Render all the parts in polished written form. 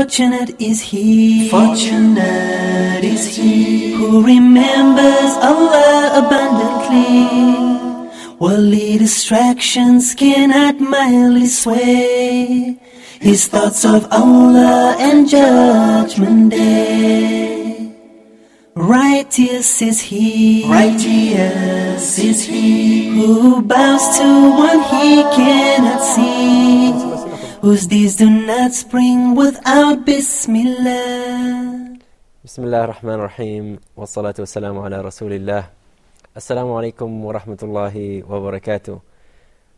Fortunate is he who remembers Allah abundantly. Worldly distractions cannot mildly sway his thoughts of Allah and Judgment Day. Righteous is he who bows to one he cannot see, whose deeds do not spring without Bismillah. Bismillah ar-Rahman ar-Rahim, wa salatu wa salamu ala Rasulillah. Assalamu alaikum wa rahmatullahi wa barakatuh.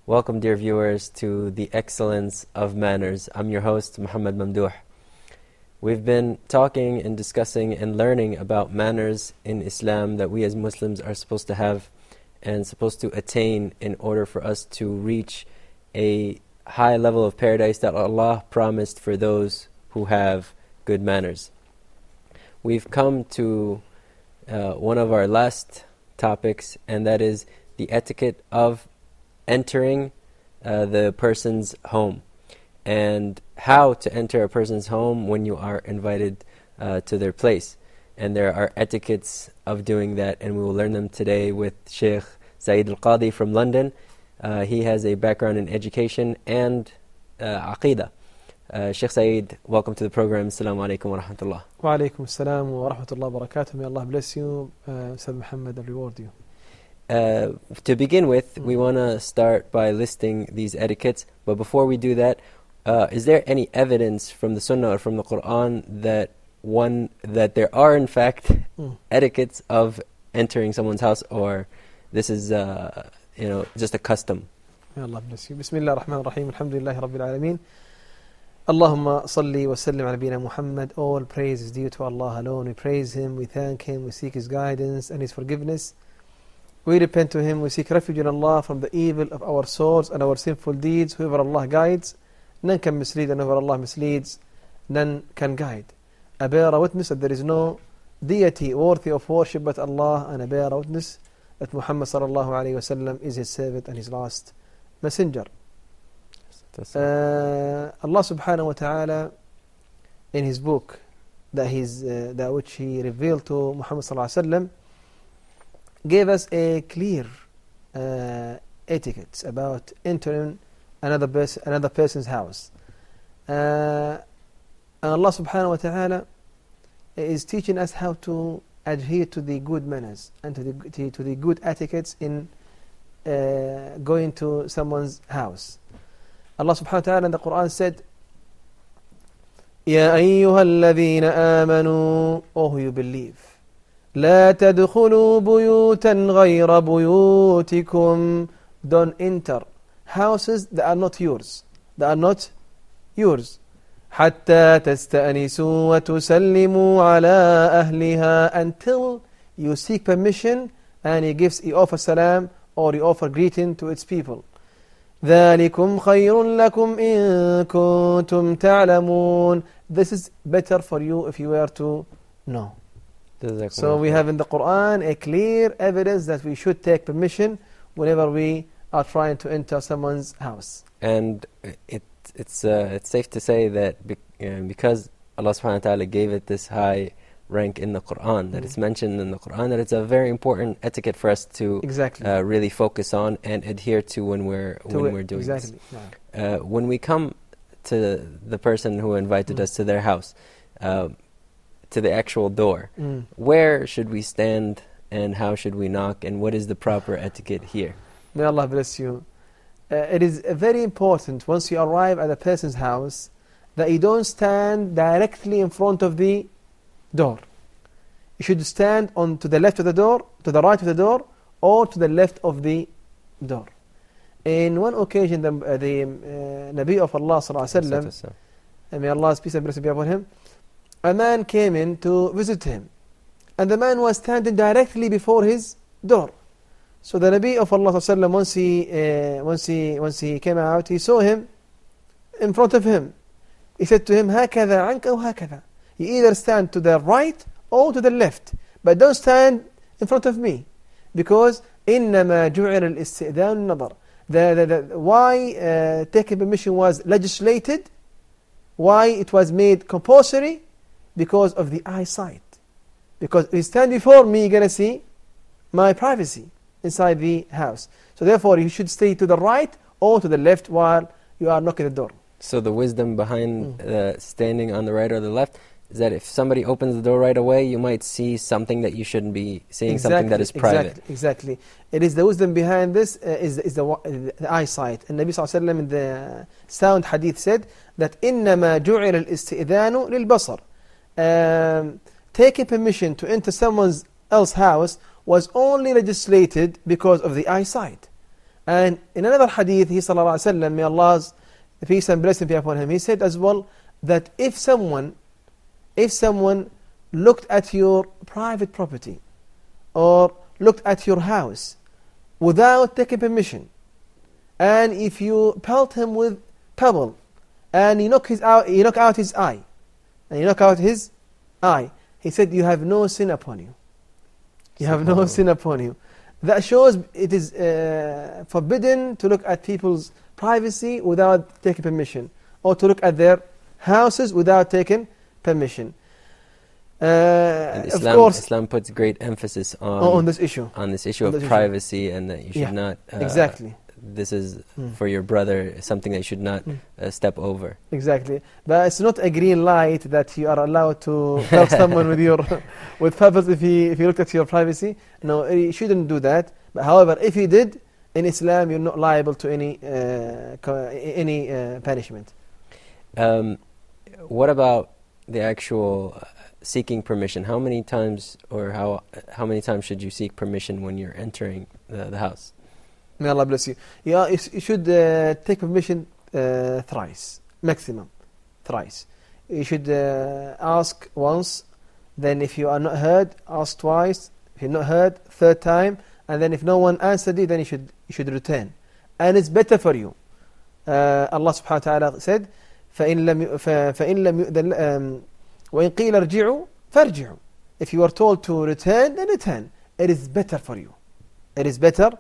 Welcome, dear viewers, to The Excellence of Manners. I'm your host, Muhammad Mamdouh. We've been talking and discussing and learning about manners in Islam that we as Muslims are supposed to have and supposed to attain in order for us to reach a high level of paradise that Allah promised for those who have good manners. We've come to one of our last topics, and that is the etiquette of entering the person's home, and how to enter a person's home when you are invited to their place. And there are etiquettes of doing that, and we will learn them today with Sheikh Saeed Al-Qadi from London. He has a background in education and Aqidah. Sheikh Saeed, welcome to the program. Assalamu alaikum wa rahmatullah. Wa alaikum assalam wa rahmatullah wa barakatuh. May Allah bless you, Ustad Muhammad, and reward you. To begin with, we want to start by listing these etiquettes. But before we do that, is there any evidence from the Sunnah or from the Quran that there are in fact etiquettes of entering someone's house, or this is just a custom? May Allah bless you. Bismillah ar-Rahman ar-Rahim. Alhamdulillahi Rabbil Alameen. Allahumma salli wa sallim ala nabina Muhammad. All praise is due to Allah alone. We praise Him, we thank Him, we seek His guidance and His forgiveness. We repent to Him, we seek refuge in Allah from the evil of our souls and our sinful deeds. Whoever Allah guides, none can mislead, and whoever Allah misleads, none can guide. I bear a witness that there is no deity worthy of worship but Allah, and I bear a witness that Muhammad sallallahu alayhi wa sallam is His servant and His last messenger. Allah subhanahu wa ta'ala, in His book that which He revealed to Muhammad sallallahu alayhi wa sallam, gave us a clear etiquette about entering another person's house. And Allah subhanahu wa ta'ala is teaching us how to adhere to the good manners and to the good etiquettes in going to someone's house. Allah subhanahu wa ta'ala in the Quran said, Ya ayyuhalladhina amanu, O who you believe, La tadkhulu buyutan ghayra buyutikum, don't enter houses that are not yours. Hatta tasta'nisu wa tusallimu ala ahliha, until you seek permission and you offer salam or you offer greeting to its people. ذَلِكُمْ خَيْرٌ لَكُمْ إِن كُنتُمْ تَعْلَمُونَ. This is better for you if you were to know. So we have in the Quran a clear evidence that we should take permission whenever we are trying to enter someone's house. And it's safe to say that because Allah subhanahu wa ta'ala gave it this high rank in the Quran, that it's mentioned in the Quran, that it's a very important etiquette for us to really focus on and adhere to when we're doing this. When we come to the person who invited us to their house, to the actual door, where should we stand and how should we knock, and what is the proper etiquette here? May Allah bless you. It is very important once you arrive at a person's house that you don't stand directly in front of the door. You should stand to the left of the door, to the right of the door, or to the left of the door. In one occasion, the Nabi of Allah sallallahu alaihi wasallam, may Allah's peace and blessing be upon him, a man came in to visit him, and the man was standing directly before his door. So the Nabi of Allah sallallahu alaihi wasallam, once he came out, he saw him in front of him. He said to him, هكذا عنك أو هكذا. You either stand to the right or to the left, but don't stand in front of me, because إنما جعل الاستئذان النظر. Why taking permission was legislated Why it was made compulsory? Because of the eyesight. Because if you stand before me, you're going to see my privacy inside the house. So therefore, you should stay to the right or to the left while you are knocking the door. So the wisdom behind standing on the right or the left is that if somebody opens the door right away, you might see something that you shouldn't be seeing, something that is private. Exactly. It is the wisdom behind this is the eyesight. And Nabi sallallahu alaihi wasallam in the sound hadith said that إنما جعل الاستئذان للبصر. Taking permission to enter someone else's house was only legislated because of the eyesight. And in another hadith, he sallallahu alaihi wasallam, may Allah's peace and blessing be upon him, he said as well that if someone looked at your private property or looked at your house without taking permission, and if you pelt him with pebble and you knock out his eye, he said, you have no sin upon you. You have no sin upon you. That shows it is forbidden to look at people's privacy without taking permission, or to look at their houses without taking permission. Islam, of course, Islam puts great emphasis on this issue. Of privacy, and that you should not. Exactly. This is for your brother, something that you should not step over. Exactly. But it's not a green light that you are allowed to help someone with pebbles if he looked at your privacy. No, you shouldn't do that. But however, if he did, in Islam, you're not liable to any punishment. What about the actual seeking permission? How many times should you seek permission when you're entering the house? May Allah bless you. Yeah, you should take permission thrice, maximum, thrice. You should ask once, then if you are not heard, ask twice. If you're not heard, third time, and then if no one answered you, then you should return. And it's better for you. Allah subhanahu wa ta'ala said, فَإِن لَمْ يُؤْذَنْ وَإِنْ قِيلَ ارْجِعُوا فَارْجِعُوا. If you are told to return, then return. It is better for you. It is better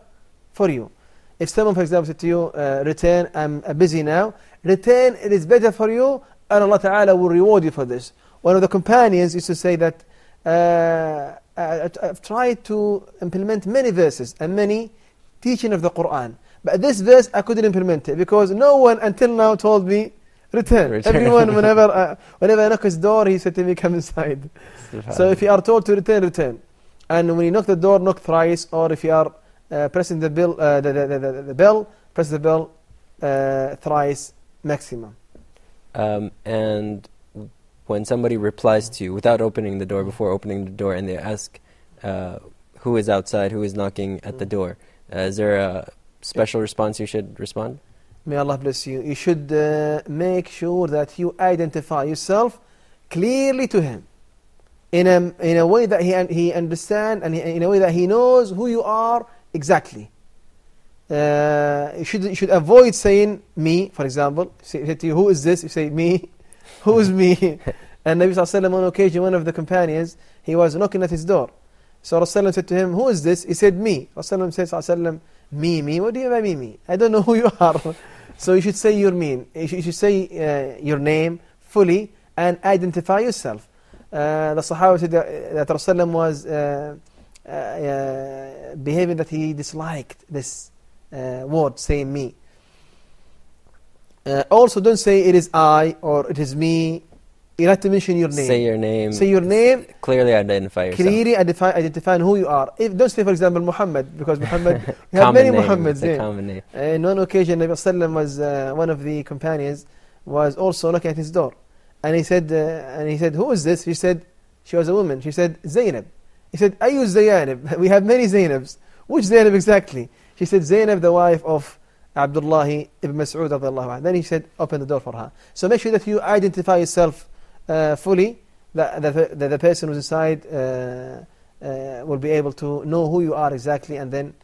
for you. If someone, for example, said to you, return, I'm busy now, return, it is better for you, and Allah Ta'ala will reward you for this. One of the companions used to say that, I've tried to implement many verses and many teaching of the Quran, but this verse I couldn't implement it because no one until now told me return. Everyone, whenever I knock his door, he said to me, come inside. So if you are told to return, return. And when you knock the door, knock thrice, or if you are pressing the bell, press the bell thrice maximum. And when somebody replies to you without opening the door, before opening the door, and they ask who is outside, who is knocking at the door, is there a special response you should respond? May Allah bless you. You should make sure that you identify yourself clearly to him in a way that he understands, and in a way that he knows who you are exactly. You should avoid saying me, for example. Say to you, who is this? You say me. Who is me? And Nabi sallallahu alaihi wasallam, on occasion, one of the companions, he was knocking at his door. So Rasulullah said to him, who is this? He said, me. Rasulullah said, sallallahu alaihi wasallam, me? What do you mean by me? I don't know who you are. So you should say your name. You should say your name fully and identify yourself. The Sahaba said that Rasulullah was behaving that he disliked this word, saying me. Also, don't say it is I or it is me. You have to mention your name. Say your name. Say your name. Clearly identify yourself. Clearly identify who you are. Don't say, for example, Muhammad, because Muhammad, you have many Muhammads. It's a common name. In one occasion, Nabi Sallallahu was one of the companions was also knocking at his door, and he said, who is this? She said, she was a woman. She said, Zainab. He said, Ayu Zainab? We have many Zainabs. Which Zainab exactly? She said, Zainab, the wife of Abdullah ibn Mas'ud radiyallahu anhu. Then he said, open the door for her. So make sure that you identify yourself fully, that the person who's inside will be able to know who you are exactly, and then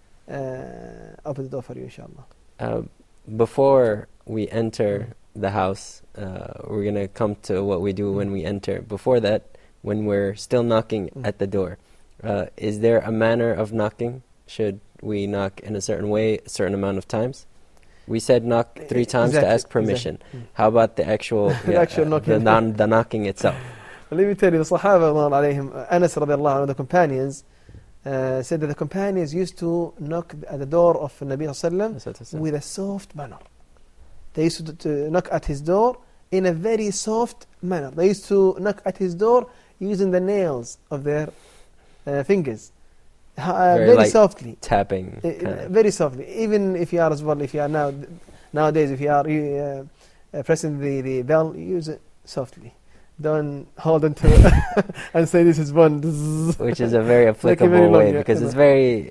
open the door for you, inshallah. Before we enter the house, we're going to come to what we do when we enter. Before that, when we're still knocking at the door, is there a manner of knocking? Should we knock in a certain way, a certain amount of times? We said knock 3 times to ask permission. Exactly. How about the actual, the knocking itself? Let me tell you, the Sahaba, Anas radiallahu anhu, the companions, said that the companions used to knock at the door of Nabi sallallahu with a soft manner. They used to knock at his door in a very soft manner. They used to knock at his door using the nails of their fingers. Very softly. Tapping. Very softly. Even if you are nowadays, if you are pressing the bell, use it softly. Don't hold on to it and say this is one. Which is a very applicable way, because it's very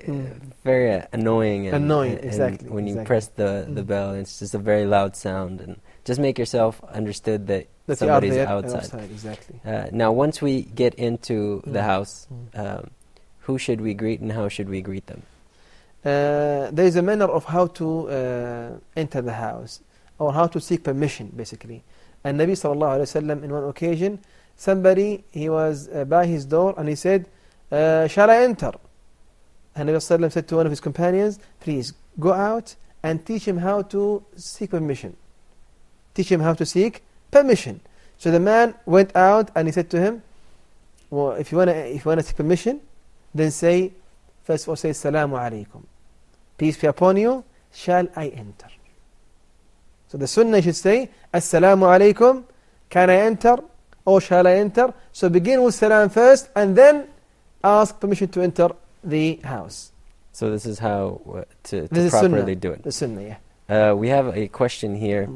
annoying. Exactly. And when you press the bell, it's just a very loud sound. And just make yourself understood that somebody's outside. Exactly. Now, once we get into the house, who should we greet and how should we greet them? There is a manner of how to enter the house, or how to seek permission, basically. And Nabi sallallahu alayhi wa sallam, in one occasion, somebody, he was by his door and he said, shall I enter? And Nabi sallallahu alayhi wa sallam said to one of his companions, please go out and teach him how to seek permission. Teach him how to seek permission. So the man went out and he said to him, well, if you want to seek permission, then say, first of all, say, Assalamu alaikum. Peace be upon you, shall I enter? So the sunnah should say, Assalamu alaikum, can I enter? Or shall I enter? So begin with salam first, and then ask permission to enter the house. So this is how to properly do it. The sunnah, yeah. We have a question here.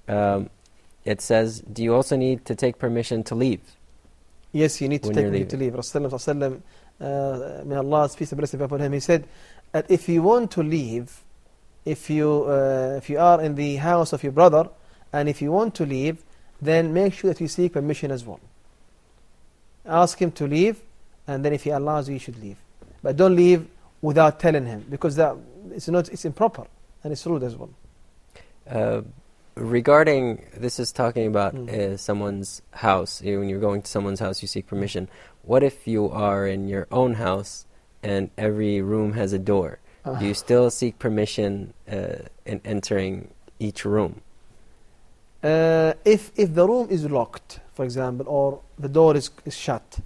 It says, do you also need to take permission to leave? Yes, you need to take permission to leave. Rasulullah, may Allah's peace and blessing be upon him, he said that if you want to leave, if you are in the house of your brother, and if you want to leave, then make sure that you seek permission as well. Ask him to leave, and then if he allows you, you should leave. But don't leave without telling him, because it's improper and it's rude as well. Regarding, this is talking about someone's house. When you're going to someone's house, you seek permission. What if you are in your own house and every room has a door? Do you still seek permission in entering each room? If the room is locked, for example, or the door is shut,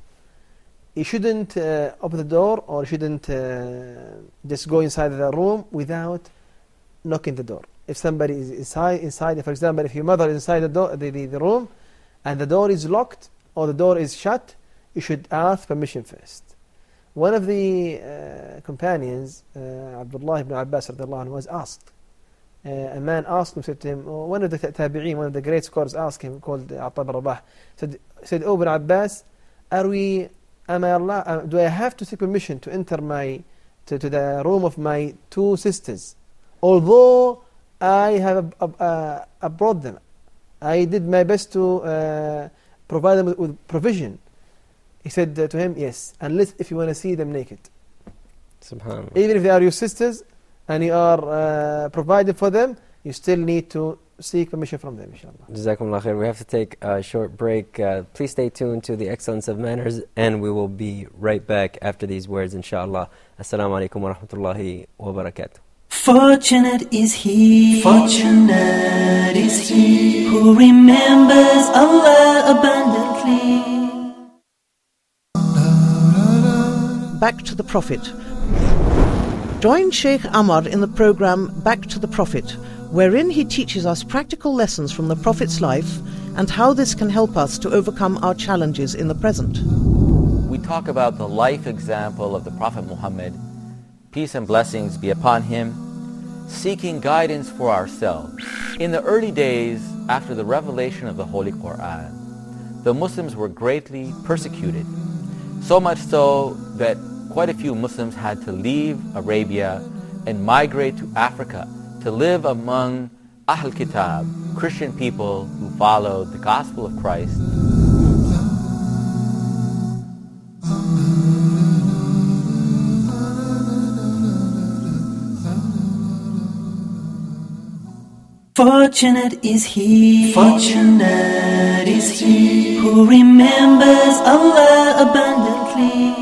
you shouldn't open the door, or you shouldn't just go inside the room without knocking the door. If somebody is inside, for example, if your mother is inside the room and the door is locked or the door is shut, you should ask permission first. One of the companions, Abdullah ibn Abbas was asked. A man asked him, said to him, one of the tabi'een, one of the great scholars asked him, called Atta ibn Rabah, said, "Oh, Ibn Abbas, do I have to seek permission to enter to the room of my two sisters, although I have brought them? I did my best to provide them with provision." He said to him, yes, unless if you want to see them naked. Subhanallah. Even if they are your sisters and you are provided for them, you still need to seek permission from them, inshallah. Jazakumullah khair. We have to take a short break. Please stay tuned to the Excellence of Manners, and we will be right back after these words, inshallah. Assalamu alaikum wa rahmatullahi wa barakatuh. Fortunate is he who remembers Allah abundantly. Back to the Prophet. Join Sheikh Ammar in the program Back to the Prophet, wherein he teaches us practical lessons from the Prophet's life and how this can help us to overcome our challenges in the present. We talk about the life example of the Prophet Muhammad, peace and blessings be upon him, seeking guidance for ourselves. In the early days after the revelation of the Holy Quran, the Muslims were greatly persecuted, so much so that quite a few Muslims had to leave Arabia and migrate to Africa to live among Ahl Kitab, Christian people who followed the gospel of Christ. Fortunate is he who remembers Allah abundantly.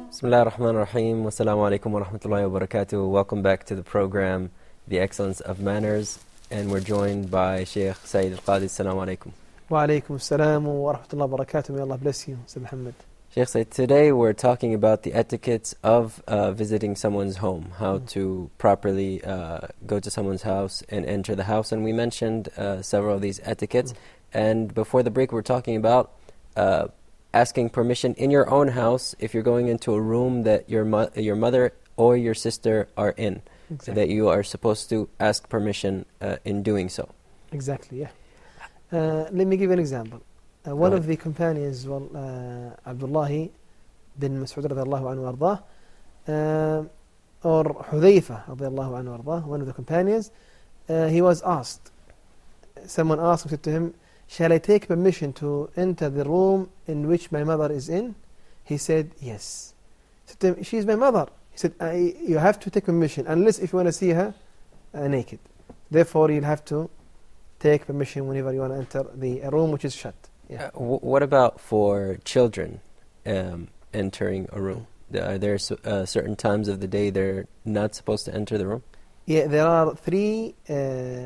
Bismillah ar-Rahman ar-Rahim. Wassalamu alaikum wa rahmatullahi wa barakatuh. Welcome back to the program, The Excellence of Manners. and we're joined by Sheikh Saeed Al-Qadi. Assalamu alaikum. Wa alaikum assalam wa rahmatullahi wa barakatuh. May Allah bless you, Sir Muhammad. Sheikh Saeed, today we're talking about the etiquettes of visiting someone's home, how to properly go to someone's house and enter the house. And we mentioned several of these etiquettes. And before the break, we're talking about asking permission in your own house if you're going into a room that your mother or your sister are in, that you are supposed to ask permission in doing so. Exactly, yeah. Let me give you an example. One of the companions, Abdullah bin Mas'ud radiallahu anhu ardah, or Hudayfa radiallahu anhu ardah, one of the companions, he was asked, someone asked him, said to him, shall I take permission to enter the room in which my mother is in? He said, yes. He said to him, she is my mother. He said, you have to take permission, unless if you want to see her naked. Therefore, you'll have to take permission whenever you want to enter the room which is shut. Yeah. What about for children entering a room? Are there certain times of the day they're not supposed to enter the room? Yeah, there are 3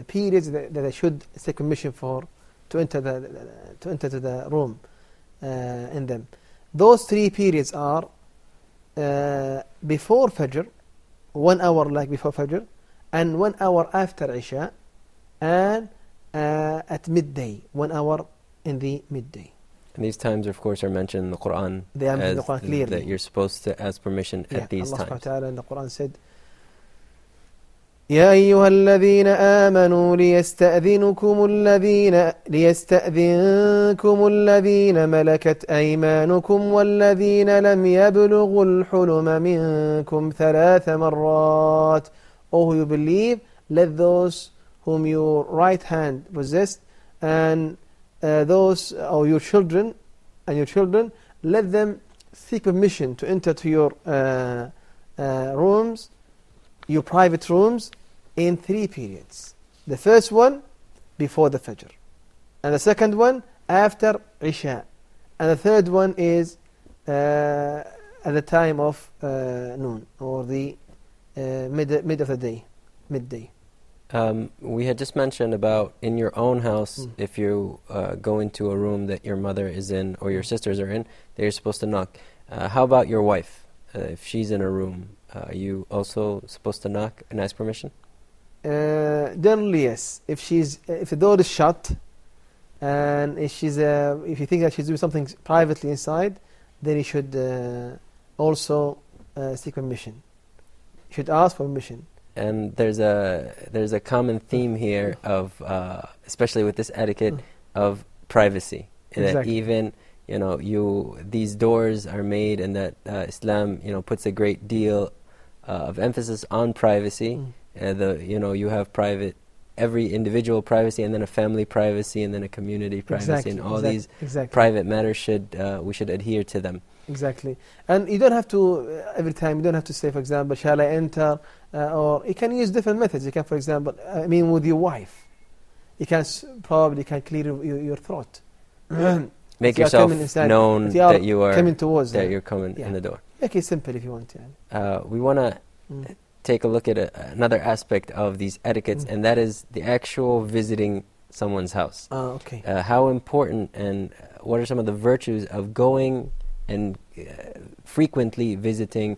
periods that they should take permission for to enter to the room in them. Those 3 periods are before Fajr, 1 hour like before Fajr, and 1 hour after Isha, and at midday, 1 hour in the midday. And these times, of course, are mentioned in the Quran. They are mentioned in the Quran clearly. That you're supposed to ask permission at these Allah times. subhanahu wa ta'ala in the Quran said, يا أيها الذين آمنوا ليستأذنكم الذين ملكت أيمانكم والذين لم يبلغوا الحلم منكم 3 مرات. O who you believe, let those whom your right hand possessed and those or your children, let them seek permission to enter to your rooms, your private rooms, in 3 periods. The first one before the Fajr, and the second one after Isha, and the third one is at the time of noon, or the mid of the day, midday. We had just mentioned about in your own house, if you go into a room that your mother is in or your sisters are in, that you're supposed to knock. How about your wife? If she's in a room, are you also supposed to knock and ask permission? Generally, yes. If the door is shut, and if you think that she's doing something privately inside, then you should also seek permission. You should ask for permission. And there's a common theme here of, especially with this etiquette, of privacy. Exactly. That even these doors are made, and that Islam puts a great deal of emphasis on privacy. You have every individual privacy, and then a family privacy, and then a community privacy, and all these private matters we should adhere to them. Exactly. And you don't have to, every time, you don't have to say, for example, shall I enter? Or you can use different methods. You can, for example, with your wife, you can probably clear your throat. Make yourself known that you are coming towards that you're coming in the door. Make it simple if you want to. We want to take a look at another aspect of these etiquettes, and that is the actual visiting someone's house. Okay. How important and what are some of the virtues of going and frequently visiting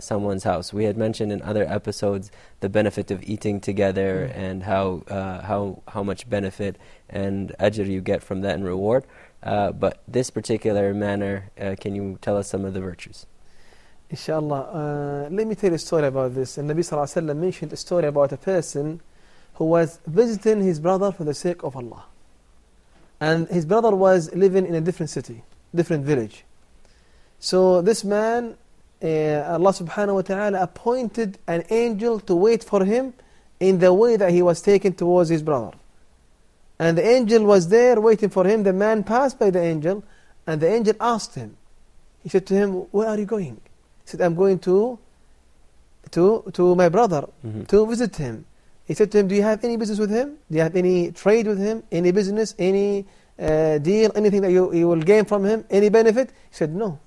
someone's house? We had mentioned in other episodes the benefit of eating together and how much benefit and ajr you get from that and reward. But this particular manner, can you tell us some of the virtues? Inshallah. Let me tell you a story about this. And Nabi Sallallahu Alaihi Wasallam mentioned a story about a person who was visiting his brother for the sake of Allah. And his brother was living in a different city, different village. So this man, Allah subhanahu wa ta'ala appointed an angel to wait for him in the way that he was taken towards his brother. And the angel was there waiting for him. The man passed by the angel, and the angel asked him. He said to him, where are you going? He said, I'm going to my brother to visit him. He said to him, do you have any business with him? Do you have any trade with him? Any business? Any deal? Anything that you will gain from him? Any benefit? He said, no.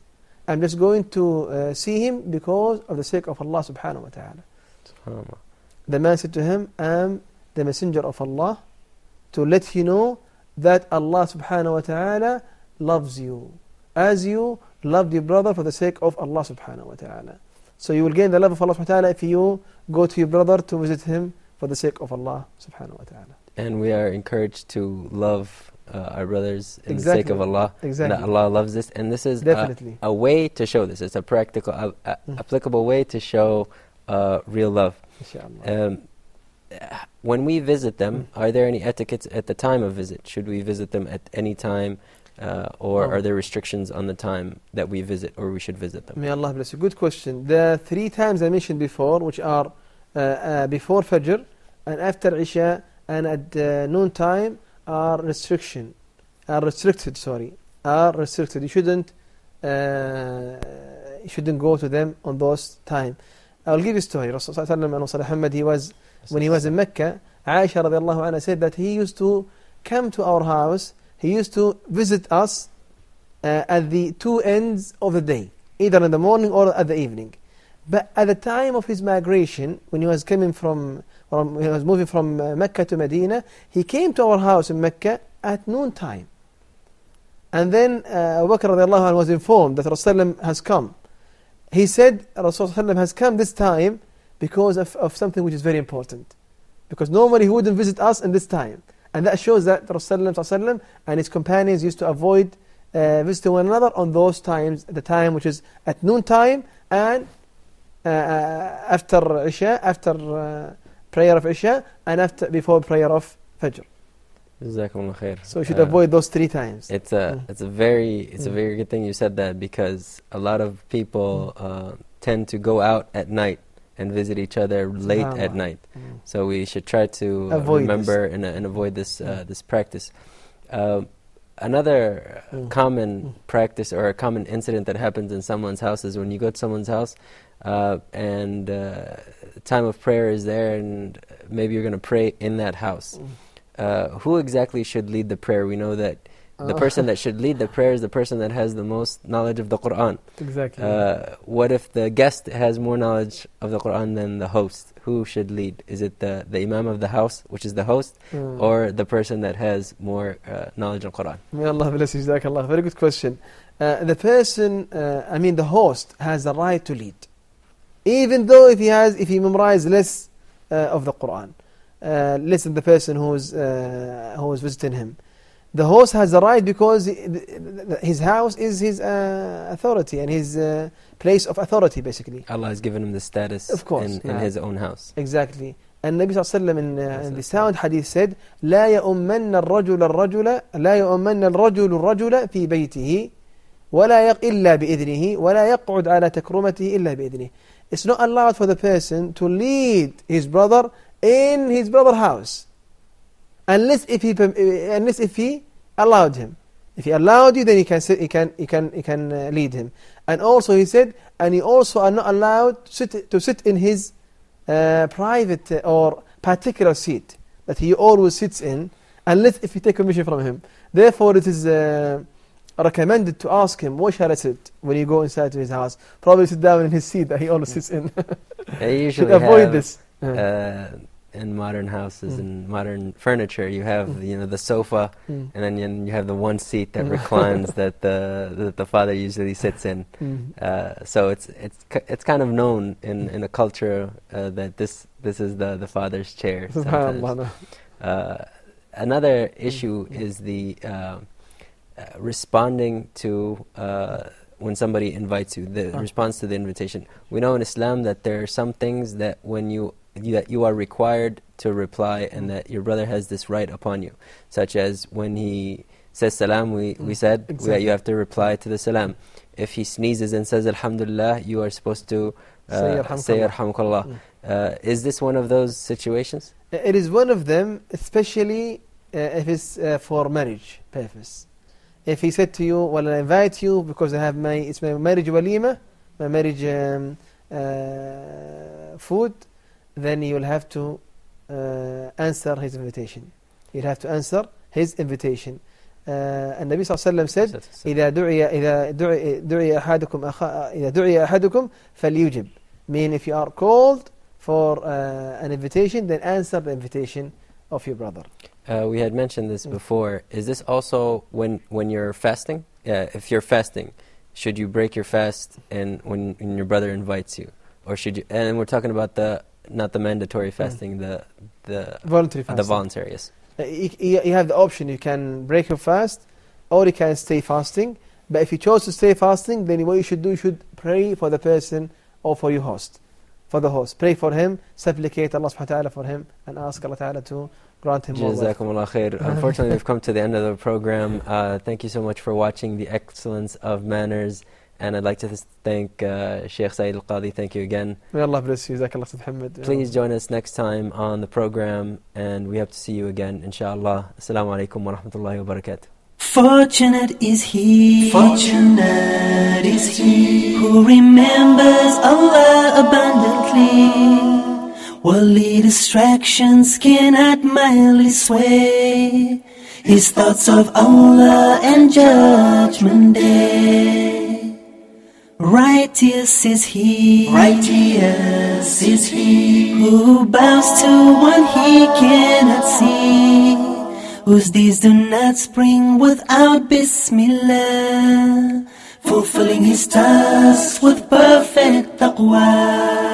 I'm just going to see him because of the sake of Allah subhanahu wa ta'ala. The man said to him, I'm the Messenger of Allah to let you know that Allah subhanahu wa ta'ala loves you as you loved your brother for the sake of Allah subhanahu wa ta'ala. So you will gain the love of Allah subhanahu wa ta'ala if you go to your brother to visit him for the sake of Allah subhanahu wa ta'ala. And we are encouraged to love our brothers in Exactly. the sake of Allah. Exactly. That Allah loves this. And this is Definitely. a way to show this. It's a practical, applicable way to show real love. Inshallah. When we visit them, are there any etiquettes at the time of visit? Should we visit them at any time? Or are there restrictions on the time that we visit or we should visit them? May Allah bless you. Good question. The 3 times I mentioned before, which are before Fajr and after Isha and at noon time, are restricted. You shouldn't go to them on those time. I'll give you a story. Rasulullah when he was in Mecca, Aisha radiallahu anha said that he used to come to our house. He used to visit us at the 2 ends of the day, either in the morning or at the evening. But at the time of his migration, when he was moving from Mecca to Medina, he came to our house in Mecca at noon time. And then Abu Bakr radiallahu anhu was informed that Rasulullah has come. He said Rasulullah has come this time because of something which is very important. Because normally he wouldn't visit us in this time. And that shows that Rasulullah and his companions used to avoid visiting one another on those times, the time which is at noon time and after Isha, after prayer of Isha, and before prayer of Fajr. Jazakumullah khair. So you should avoid those 3 times. It's a very good thing you said that, because a lot of people tend to go out at night and visit each other late at night. So we should try to remember and avoid this this practice. Another common practice or a common incident that happens in someone's house is when you go to someone's house and time of prayer is there, and maybe you're going to pray in that house. Who exactly should lead the prayer? We know that the person that should lead the prayer is the person that has the most knowledge of the Qur'an. Exactly. What if the guest has more knowledge of the Qur'an than the host? Who should lead? Is it the Imam of the house, which is the host, or the person that has more knowledge of Qur'an? May Allah bless you. Jazakallah. Very good question. The person, the host has the right to lead, even though if he memorized less of the Qur'an, less than the person who is visiting him. The host has the right because his house is his authority and his place of authority, basically. Allah has given him the status, of course, in his own house. Exactly. And Nabi sallallahu alayhi wa sallam in the sound hadith said, لا يؤمن الرجل الرجل في بيته ولا إلا بإذنه ولا يقعد على تكرمته إلا بإذنه. It's not allowed for the person to lead his brother in his brother's house, unless if he allowed him. If he allowed you, then he can lead him. And also he said, and you also are not allowed to sit in his private or particular seat that he always sits in, unless if you take permission from him. Therefore, it is recommended to ask him, where shall I sit when you go inside to his house? Probably sit down in his seat that he always sits in. They usually should avoid this. In modern houses and modern furniture, you have the sofa, and then you have the one seat that reclines that the father usually sits in. So it's kind of known in a culture that this is the father's chair. Another issue is the responding to when somebody invites you, the response to the invitation. We know in Islam that there are some things that when you are required to reply, and that your brother has this right upon you, such as when he says salam, we said you have to reply to the salam. If he sneezes and says alhamdulillah, you are supposed to say yarhamukallah. Is this one of those situations? It is one of them, especially if it's for marriage purpose. If he said to you, well, I invite you because I have it's my marriage walima, my marriage food, then you will have to answer his invitation. You'll have to answer his invitation. And Nabi sallallahu alayhi wa sallam said, إِذَا دُعِيَ أَحَدُكُمْ فَلْيُجِبْ. Meaning, if you are called for an invitation, then answer the invitation of your brother. We had mentioned this before. Is this also when you're fasting? If you're fasting, should you break your fast and when your brother invites you, or should you? And we're talking about not the mandatory fasting, the Voluntary fasting. The voluntary, yes. You have the option. You can break your fast, or you can stay fasting. But if you chose to stay fasting, then what you should do, you should pray for the person or for your host, for the host. Pray for him, supplicate Allah subhanahu wa ta'ala for him, and ask Allah ta'ala to grant him more wealth. Jazakumullah khair. Unfortunately, we've come to the end of the program. Thank you so much for watching The Excellence of Manners. And I'd like to thank Sheikh Saeed Al-Qadi. Thank you again. May Allah bless you. Jazakallah Khair, Muhammad. Please join us next time on the program, and we hope to see you again, inshallah. Assalamu alaikum wa rahmatullahi wa barakatuh. Fortunate is he who remembers Allah abundantly. Worldly distractions cannot mildly sway his thoughts of Allah and Judgment Day. Righteous is he who bows to one he cannot see, whose deeds do not spring without Bismillah, fulfilling his task with perfect taqwa.